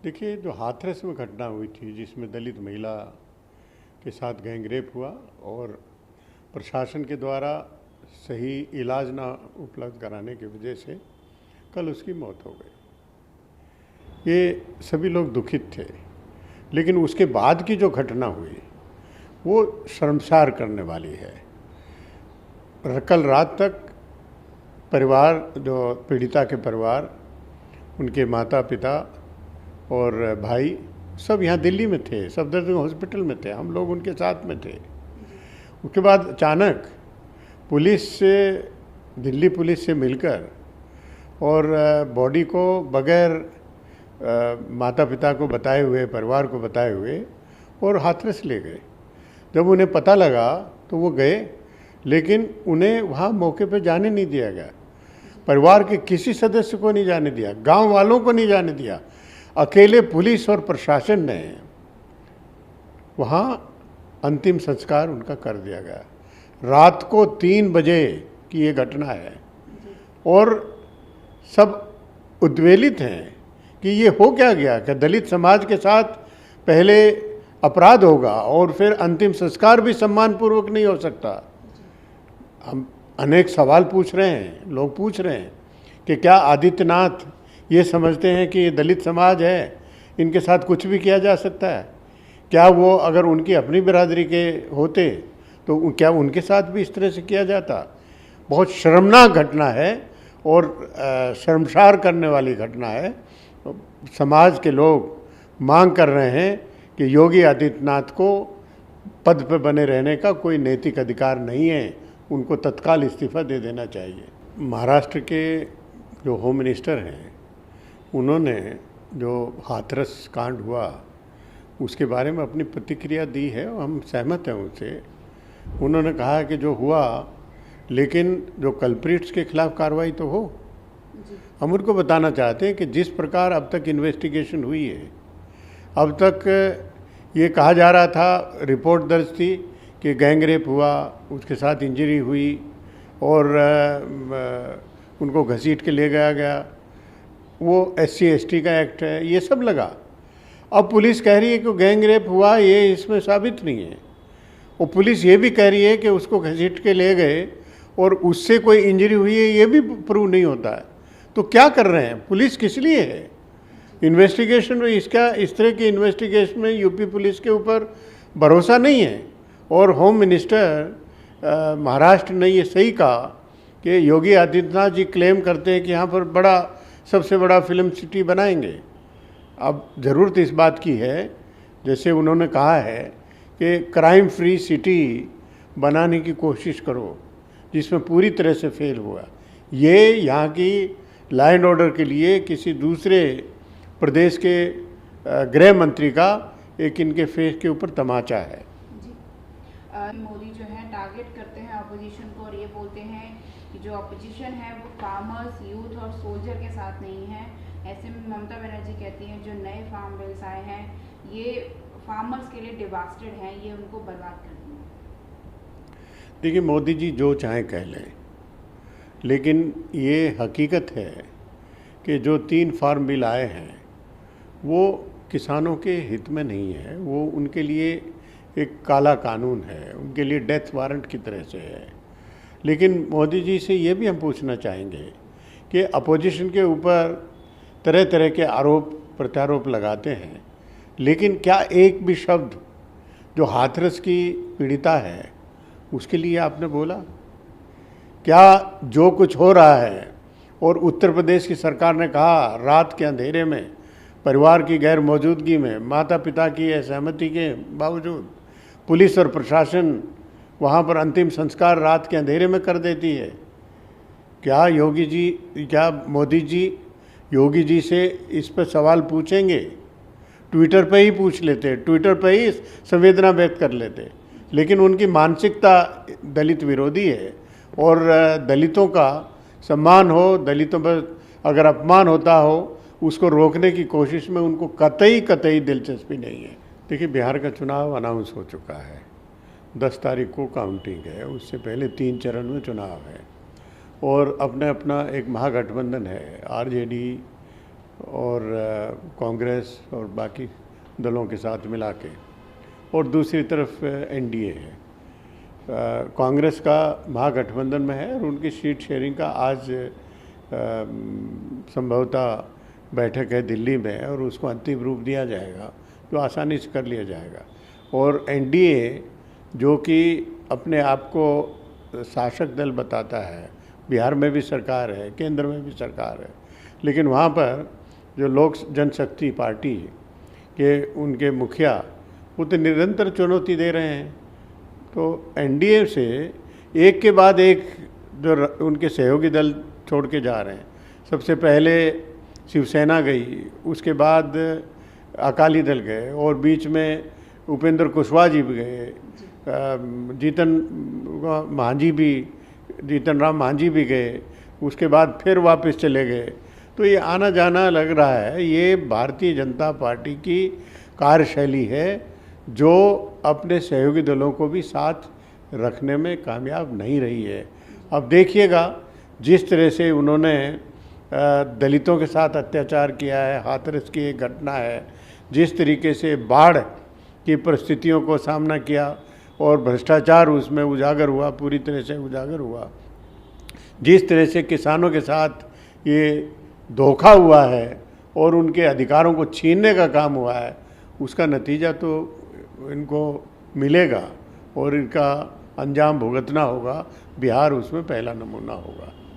देखिए, जो हाथरस में घटना हुई थी जिसमें दलित महिला के साथ गैंगरेप हुआ और प्रशासन के द्वारा सही इलाज ना उपलब्ध कराने की वजह से कल उसकी मौत हो गई। ये सभी लोग दुखित थे, लेकिन उसके बाद की जो घटना हुई वो शर्मसार करने वाली है। कल रात तक परिवार, जो पीड़िता के परिवार, उनके माता पिता और भाई सब यहाँ दिल्ली में थे, सफदरजंग हॉस्पिटल में थे, हम लोग उनके साथ में थे। उसके बाद अचानक पुलिस से, दिल्ली पुलिस से मिलकर और बॉडी को बगैर माता पिता को बताए हुए, परिवार को बताए हुए और हाथरस ले गए। जब उन्हें पता लगा तो वो गए, लेकिन उन्हें वहाँ मौके पर जाने नहीं दिया गया। परिवार के किसी सदस्य को नहीं जाने दिया, गांव वालों को नहीं जाने दिया। अकेले पुलिस और प्रशासन ने वहाँ अंतिम संस्कार उनका कर दिया गया। रात को 3 बजे की ये घटना है और सब उद्वेलित हैं कि ये हो क्या गया, कि दलित समाज के साथ पहले अपराध होगा और फिर अंतिम संस्कार भी सम्मानपूर्वक नहीं हो सकता। हम अनेक सवाल पूछ रहे हैं, लोग पूछ रहे हैं कि क्या आदित्यनाथ ये समझते हैं कि ये दलित समाज है, इनके साथ कुछ भी किया जा सकता है? क्या वो अगर उनकी अपनी बिरादरी के होते तो क्या उनके साथ भी इस तरह से किया जाता? बहुत शर्मनाक घटना है और शर्मसार करने वाली घटना है। समाज के लोग मांग कर रहे हैं कि योगी आदित्यनाथ को पद पर बने रहने का कोई नैतिक अधिकार नहीं है, उनको तत्काल इस्तीफा दे देना चाहिए। महाराष्ट्र के जो होम मिनिस्टर हैं, उन्होंने जो हाथरस कांड हुआ उसके बारे में अपनी प्रतिक्रिया दी है और हम सहमत हैं उनसे। उन्होंने कहा कि जो हुआ, लेकिन जो कल्प्रिट्स के खिलाफ कार्रवाई तो हो। हम उनको बताना चाहते हैं कि जिस प्रकार अब तक इन्वेस्टिगेशन हुई है, अब तक ये कहा जा रहा था, रिपोर्ट दर्ज थी कि गैंगरेप हुआ, उसके साथ इंजरी हुई और उनको घसीट के ले गया गया, वो SC/ST का एक्ट है, ये सब लगा। अब पुलिस कह रही है कि गैंगरेप हुआ, ये इसमें साबित नहीं है। और पुलिस ये भी कह रही है कि उसको घसीट के ले गए और उससे कोई इंजरी हुई है, ये भी प्रूव नहीं होता है। तो क्या कर रहे हैं? पुलिस किस लिए है? इन्वेस्टिगेशन में इसका, इस तरह की इन्वेस्टिगेशन में यूपी पुलिस के ऊपर भरोसा नहीं है। और होम मिनिस्टर महाराष्ट्र ने ये सही कहा कि योगी आदित्यनाथ जी क्लेम करते हैं कि यहाँ पर सबसे बड़ा फिल्म सिटी बनाएंगे। अब ज़रूरत इस बात की है, जैसे उन्होंने कहा है कि क्राइम फ्री सिटी बनाने की कोशिश करो, जिसमें पूरी तरह से फेल हुआ। ये यहाँ की लॉ एंड ऑर्डर के लिए किसी दूसरे प्रदेश के गृह मंत्री का एक इनके फेस के ऊपर तमाचा है। मोदी जो है टारगेट करते हैं अपोजिशन को और ये बोलते हैं कि जो अपोजिशन है वो फार्मर्स, यूथ और सोल्जर के साथ नहीं है। ऐसे में ममता बनर्जी कहती हैं जो नए फार्म बिल्स आए हैं ये फार्मर्स के लिए डिवास्टेड हैं, ये उनको बर्बाद कर देंगे। देखिए, मोदी जी जो चाहें कह लें, लेकिन ये हकीकत है कि जो 3 फार्म बिल आए हैं वो किसानों के हित में नहीं है। वो उनके लिए एक काला कानून है, उनके लिए डेथ वारंट की तरह से है। लेकिन मोदी जी से ये भी हम पूछना चाहेंगे कि अपोजिशन के ऊपर तरह तरह के आरोप प्रत्यारोप लगाते हैं, लेकिन क्या एक भी शब्द जो हाथरस की पीड़िता है उसके लिए आपने बोला? क्या जो कुछ हो रहा है और उत्तर प्रदेश की सरकार ने कहा रात के अंधेरे में, परिवार की गैर मौजूदगी में, माता पिता की असहमति के बावजूद पुलिस और प्रशासन वहाँ पर अंतिम संस्कार रात के अंधेरे में कर देती है? क्या मोदी जी योगी जी से इस पर सवाल पूछेंगे? ट्विटर पे ही पूछ लेते, ट्विटर पे ही संवेदना व्यक्त कर लेते। लेकिन उनकी मानसिकता दलित विरोधी है और दलितों का सम्मान हो, दलितों पर अगर अपमान होता हो, उसको रोकने की कोशिश में उनको कतई दिलचस्पी नहीं है। देखिए, बिहार का चुनाव अनाउंस हो चुका है, 10 तारीख को काउंटिंग है, उससे पहले 3 चरण में चुनाव है और अपना एक महागठबंधन है, RJD और कांग्रेस और बाकी दलों के साथ मिला के, और दूसरी तरफ एनडीए है। कांग्रेस का महागठबंधन में है और उनकी सीट शेयरिंग का आज संभवतः बैठक है दिल्ली में, और उसको अंतिम रूप दिया जाएगा जो आसानी से कर लिया जाएगा। और एनडीए जो कि अपने आप को शासक दल बताता है, बिहार में भी सरकार है, केंद्र में भी सरकार है, लेकिन वहाँ पर जो लोक जनशक्ति पार्टी के उनके मुखिया वो तो निरंतर चुनौती दे रहे हैं। तो एनडीए से एक के बाद एक जो उनके सहयोगी दल छोड़ के जा रहे हैं। सबसे पहले शिवसेना गई, उसके बाद अकाली दल गए, और बीच में उपेंद्र कुशवाहा जी भी गए, जीतन राम मांझी भी गए, उसके बाद फिर वापस चले गए। तो ये आना जाना लग रहा है, ये भारतीय जनता पार्टी की कार्यशैली है जो अपने सहयोगी दलों को भी साथ रखने में कामयाब नहीं रही है। अब देखिएगा जिस तरह से उन्होंने दलितों के साथ अत्याचार किया है, हाथरस की एक घटना है, जिस तरीके से बाढ़ की परिस्थितियों को सामना किया और भ्रष्टाचार उसमें उजागर हुआ, पूरी तरह से उजागर हुआ, जिस तरह से किसानों के साथ ये धोखा हुआ है और उनके अधिकारों को छीनने का काम हुआ है, उसका नतीजा तो इनको मिलेगा और इनका अंजाम भुगतना होगा। बिहार उसमें पहला नमूना होगा।